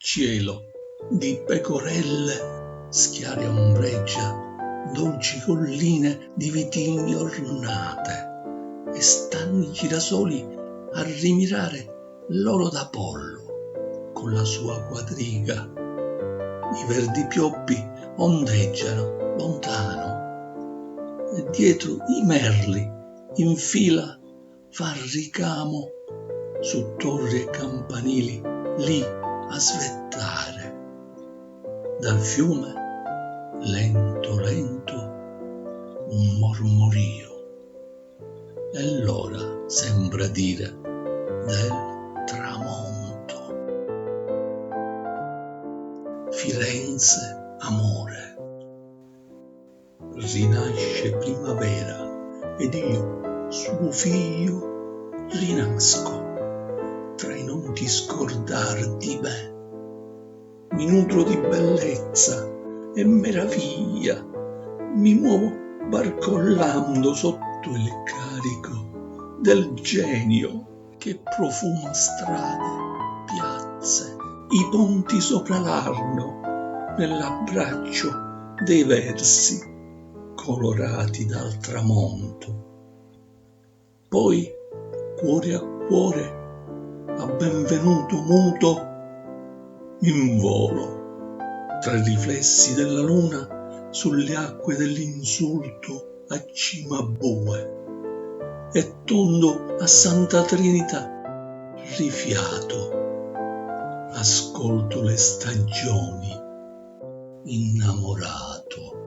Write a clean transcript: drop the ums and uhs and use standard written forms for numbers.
cielo di pecorelle, schiare ombreggia, dolci colline di vitigni ornate, e stanno i girasoli a rimirare l'oro d'Apollo con la sua quadriga. I verdi pioppi ondeggiano lontano e dietro i merli in fila fan ricamo su torri e campanili lì a svettare. Dal fiume lento lento un mormorio, e l'ora sembra dire del tramonto. Firenze, amore, rinasce primavera ed io, suo figlio, rinasco tra i non ti scordar di me. Mi nutro di bellezza e meraviglia, mi muovo barcollando sotto il carico del genio che profuma strade, piazze, i ponti sopra l'Arno, nell'abbraccio dei versi colorati dal tramonto. Poi, cuore a cuore, a benvenuto muto, in volo tra i riflessi della luna sulle acque dell'insulto a Cimabue, e tondo a Santa Trinità rifiato ascolto le stagioni innamorato.